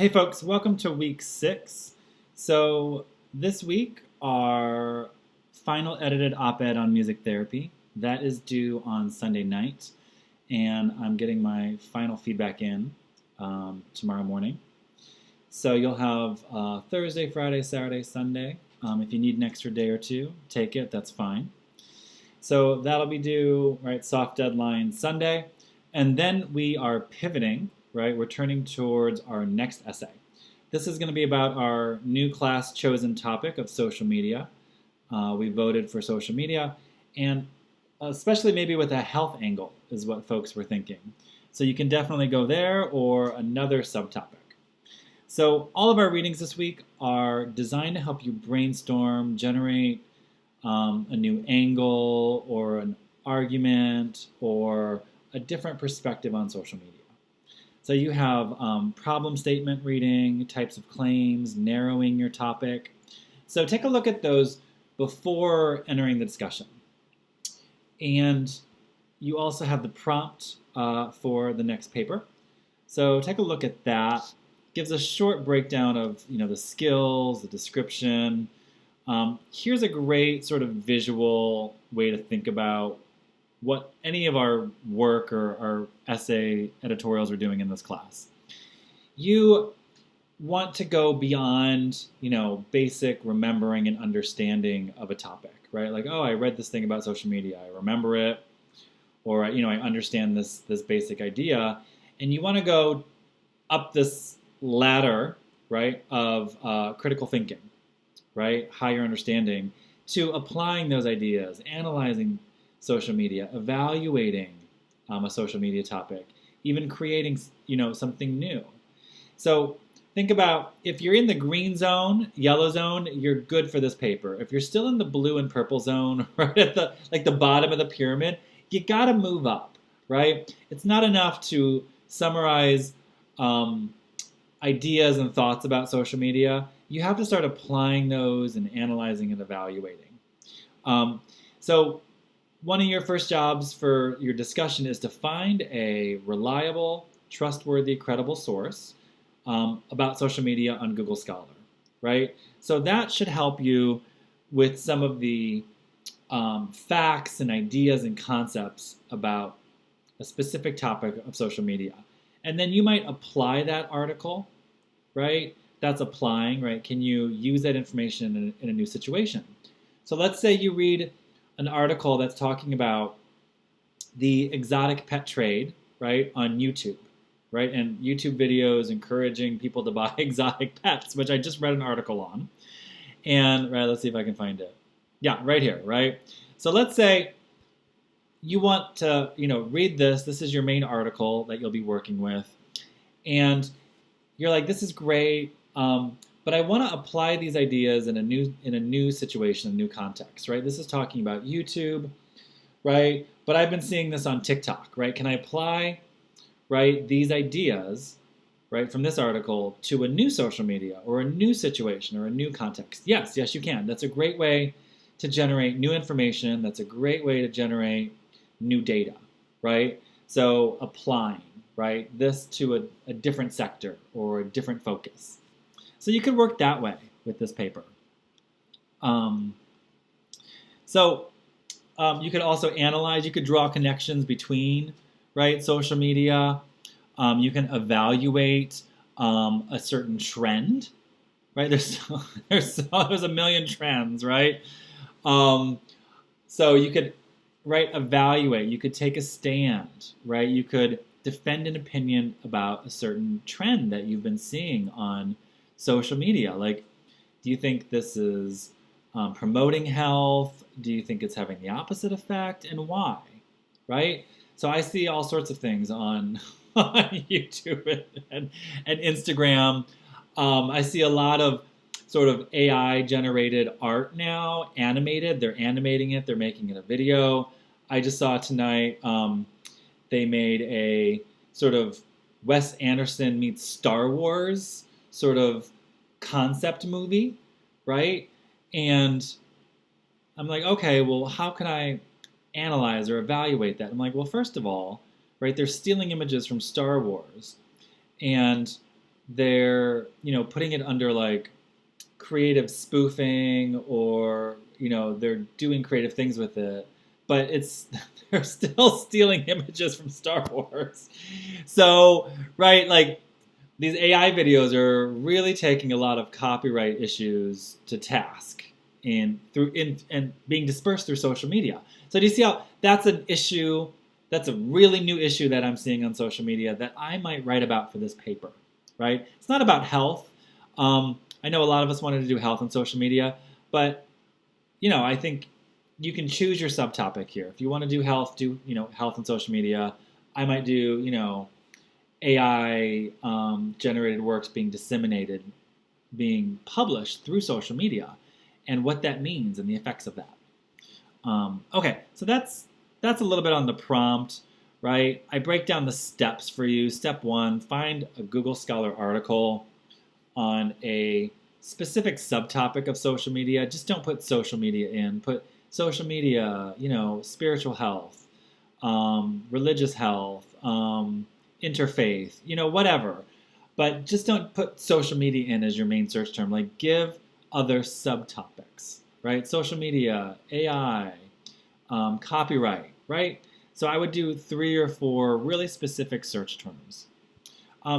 Hey folks, welcome to week 6. So this week, our final edited op-ed on music therapy, that is due on Sunday night, and I'm getting my final feedback in tomorrow morning. So you'll have Thursday, Friday, Saturday, Sunday. If you need an extra day or two, take it, that's fine. So that'll be due, right, soft deadline Sunday. And then we are pivoting, right? We're turning towards our next essay. This is going to be about our new class chosen topic of social media. We voted for social media, and especially maybe with a health angle is what folks were thinking. So you can definitely go there or another subtopic. So all of our readings this week are designed to help you brainstorm, generate a new angle or an argument or a different perspective on social media. So you have problem statement reading, types of claims, narrowing your topic. So take a look at those before entering the discussion. And you also have the prompt for the next paper. So take a look at that. Gives a short breakdown of the skills, the description. Here's a great sort of visual way to think about what any of our work or our essay editorials are doing in this class. You want to go beyond, basic remembering and understanding of a topic, right? Like, oh, I read this thing about social media, I remember it, or I understand this basic idea, and you want to go up this ladder, right, of critical thinking, right, higher understanding, to applying those ideas, analyzing social media, evaluating a social media topic, even creating something new. So think about if you're in the green zone, yellow zone, you're good for this paper. If you're still in the blue and purple zone, right at the bottom of the pyramid, you got to move up, right? It's not enough to summarize ideas and thoughts about social media. You have to start applying those and analyzing and evaluating. So one of your first jobs for your discussion is to find a reliable, trustworthy, credible source about social media on Google Scholar, right? So that should help you with some of the facts and ideas and concepts about a specific topic of social media. And then you might apply that article, right? That's applying, right? Can you use that information in a new situation? So let's say you read an article that's talking about the exotic pet trade, right, on YouTube, right? And YouTube videos encouraging people to buy exotic pets, which I just read an article on. And, right, let's see if I can find it. Yeah, right here, right? So let's say you want to, read this. This is your main article that you'll be working with. And you're like, this is great. But I want to apply these ideas in a new situation, a new context, right? This is talking about YouTube, right? But I've been seeing this on TikTok, right? Can I apply, right, these ideas, right, from this article to a new social media or a new situation or a new context? Yes, you can. That's a great way to generate new information. That's a great way to generate new data, right? So applying, right, this to a different sector or a different focus. So you could work that way with this paper. You could also analyze, you could draw connections between, right, social media. You can evaluate a certain trend, right? There's a million trends, right? So you could, right, evaluate. You could take a stand, right? You could defend an opinion about a certain trend that you've been seeing on social media. Like, do you think this is promoting health? Do you think it's having the opposite effect? And why? Right? So I see all sorts of things on YouTube and Instagram. I see a lot of sort of AI generated art now, animated. They're animating it. They're making it a video. I just saw tonight they made a sort of Wes Anderson meets Star Wars sort of concept movie, right? And I'm like, okay, well, how can I analyze or evaluate that? I'm like, well, first of all, right, they're stealing images from Star Wars. And they're, putting it under like creative spoofing, or, they're doing creative things with it, but it's they're still stealing images from Star Wars. So, right, like these AI videos are really taking a lot of copyright issues to task and being dispersed through social media. So do you see how that's an issue? That's a really new issue that I'm seeing on social media that I might write about for this paper, right? It's not about health. I know a lot of us wanted to do health on social media, but I think you can choose your subtopic here. If you want to do health, do health on social media. I might do AI generated works being disseminated, being published through social media, and what that means and the effects of that. Okay, so that's a little bit on the prompt, right? I break down the steps for you. Step 1, find a Google Scholar article on a specific subtopic of social media. Just don't put social media in. Put social media, spiritual health, religious health, interfaith, whatever. But just don't put social media in as your main search term. Like, give other subtopics, right? Social media, AI, copyright, right? So I would do 3 or 4 really specific search terms.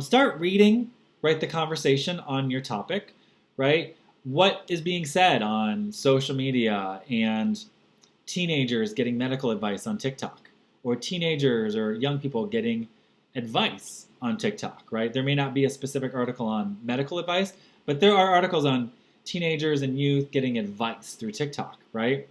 Start reading, right, the conversation on your topic, right? What is being said on social media and teenagers getting medical advice on TikTok, or teenagers or young people getting advice on TikTok, right? There may not be a specific article on medical advice, but there are articles on teenagers and youth getting advice through TikTok, right?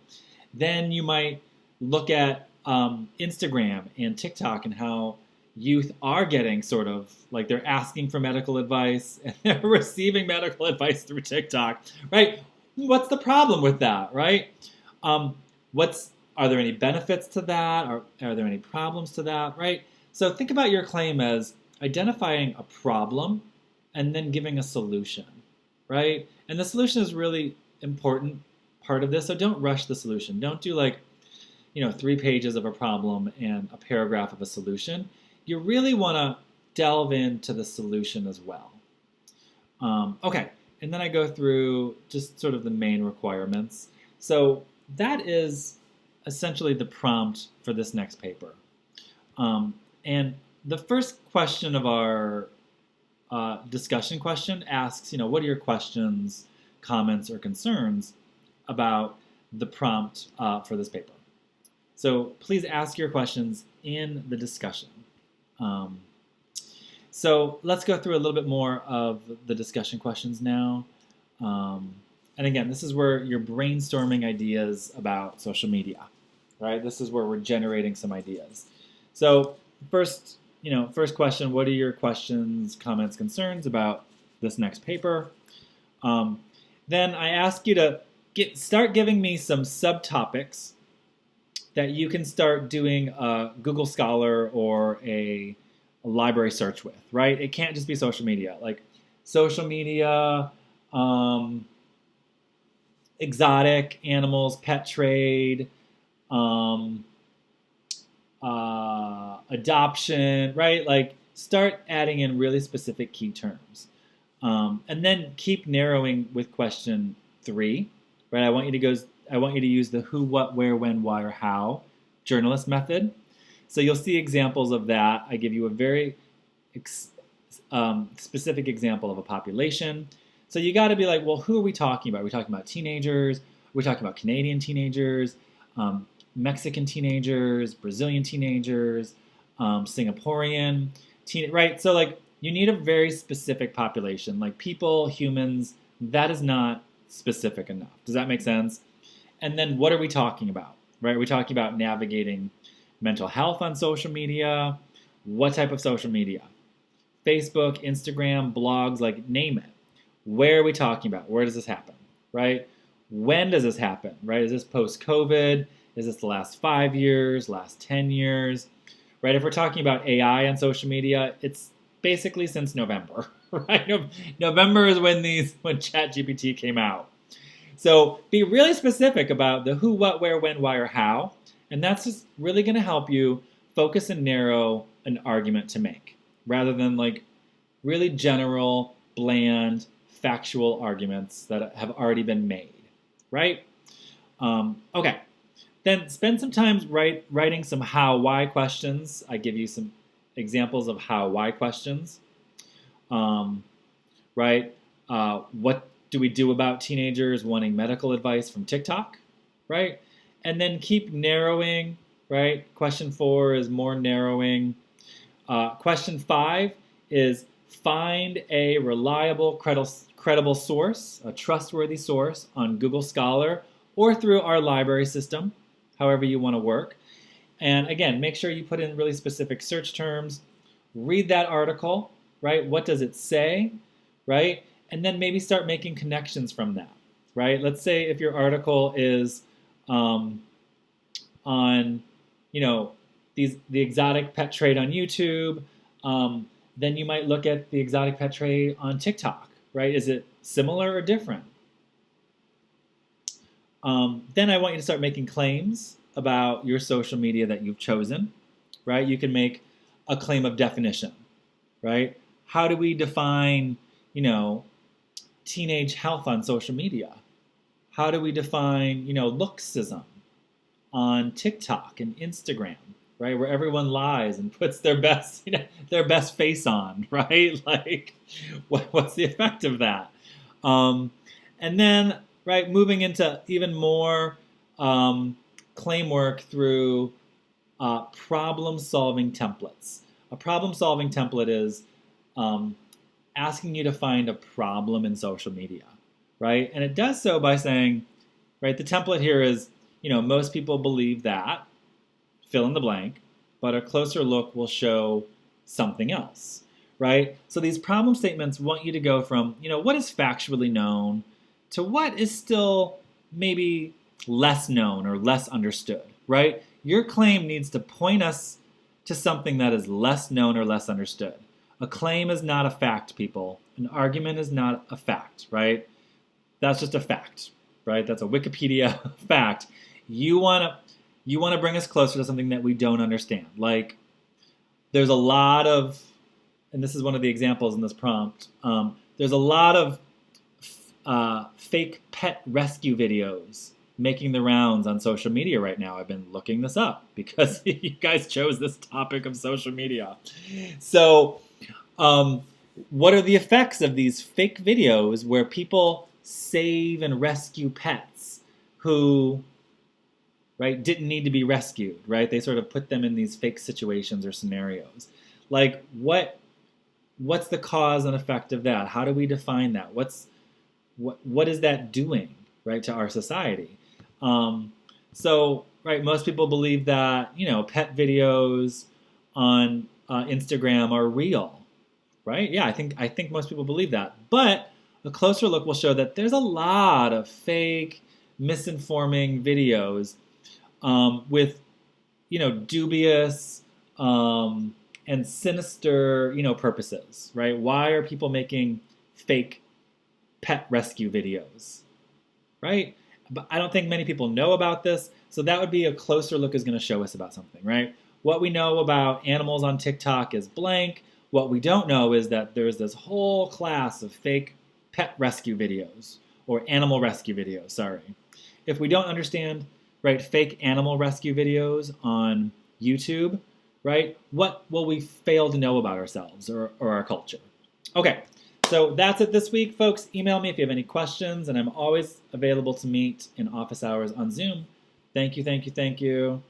Then you might look at Instagram and TikTok and how youth are getting sort of like they're asking for medical advice and they're receiving medical advice through TikTok, right? What's the problem with that, right? Are there any benefits to that? Are there any problems to that, right? So think about your claim as identifying a problem and then giving a solution, right? And the solution is really important part of this, so don't rush the solution. Don't do 3 pages of a problem and a paragraph of a solution. You really want to delve into the solution as well. Okay, and then I go through just sort of the main requirements. So that is essentially the prompt for this next paper. And the first question of our discussion question asks, what are your questions, comments, or concerns about the prompt for this paper? So please ask your questions in the discussion. So let's go through a little bit more of the discussion questions now. And again, this is where you're brainstorming ideas about social media, right? This is where we're generating some ideas. So first question, what are your questions, comments, concerns about this next paper? Then I ask you to start giving me some subtopics that you can start doing a Google Scholar or a library search with, right? It can't just be social media. Like social media, exotic animals, pet trade, adoption, right? Like start adding in really specific key terms. And then keep narrowing with question 3, right? I want you to use the who, what, where, when, why, or how journalist method. So you'll see examples of that. I give you a very specific example of a population. So you got to be like, well, who are we talking about? Are we talking about teenagers? Are we talking about Canadian teenagers, Mexican teenagers, Brazilian teenagers, Singaporean right? So like you need a very specific population, like people, humans. That is not specific enough. Does that make sense? And then what are we talking about, right? Are we talking about navigating mental health on social media? What type of social media? Facebook, Instagram, blogs, like name it. Where are we talking about? Where does this happen, right? When does this happen, right? Is this post-COVID? Is this the last 5 years, last 10 years, right? If we're talking about AI on social media, it's basically since November, right? November is when ChatGPT came out. So be really specific about the who, what, where, when, why, or how. And that's just really going to help you focus and narrow an argument to make rather than like really general, bland, factual arguments that have already been made, right? Okay. Then spend some time writing some how-why questions. I give you some examples of how-why questions. Right? What do we do about teenagers wanting medical advice from TikTok? Right? And then keep narrowing, right? Question 4 is more narrowing. Question 5 is find a reliable, credible source, a trustworthy source on Google Scholar or through our library system, however you want to work. And again, make sure you put in really specific search terms. Read that article, right? What does it say, right? And then maybe start making connections from that, right? Let's say if your article is on, the exotic pet trade on YouTube, then you might look at the exotic pet trade on TikTok, right? Is it similar or different? Then I want you to start making claims about your social media that you've chosen, right? You can make a claim of definition, right? How do we define, teenage health on social media? How do we define, looksism on TikTok and Instagram, right? Where everyone lies and puts their best, their best face on, right? Like, what's the effect of that? And then, right, moving into even more claim work through problem-solving templates. A problem-solving template is asking you to find a problem in social media, right? And it does so by saying, right, the template here is, most people believe that, fill in the blank, but a closer look will show something else, right? So these problem statements want you to go from, what is factually known to what is still maybe less known or less understood, right? Your claim needs to point us to something that is less known or less understood. A claim is not a fact, people. An argument is not a fact, right? That's just a fact, right? That's a Wikipedia fact. You want to bring us closer to something that we don't understand. Like, there's a lot of, and this is one of the examples in this prompt, there's a lot of fake pet rescue videos making the rounds on social media right now. I've been looking this up because you guys chose this topic of social media. So, what are the effects of these fake videos where people save and rescue pets who, right, didn't need to be rescued, right? They sort of put them in these fake situations or scenarios. Like, what's the cause and effect of that? How do we define that? What is that doing, right, to our society? So, right, most people believe that, pet videos on Instagram are real, right? Yeah, I think most people believe that. But a closer look will show that there's a lot of fake, misinforming videos with, dubious and sinister, purposes, right? Why are people making fake pet rescue videos, right? But I don't think many people know about this, so that would be a closer look is going to show us about something, right? What we know about animals on TikTok is blank. What we don't know is that there's this whole class of fake pet rescue videos, or animal rescue videos, sorry. If we don't understand, right, fake animal rescue videos on YouTube, right, what will we fail to know about ourselves or our culture? Okay. So that's it this week, folks. Email me if you have any questions, and I'm always available to meet in office hours on Zoom. Thank you, thank you, thank you.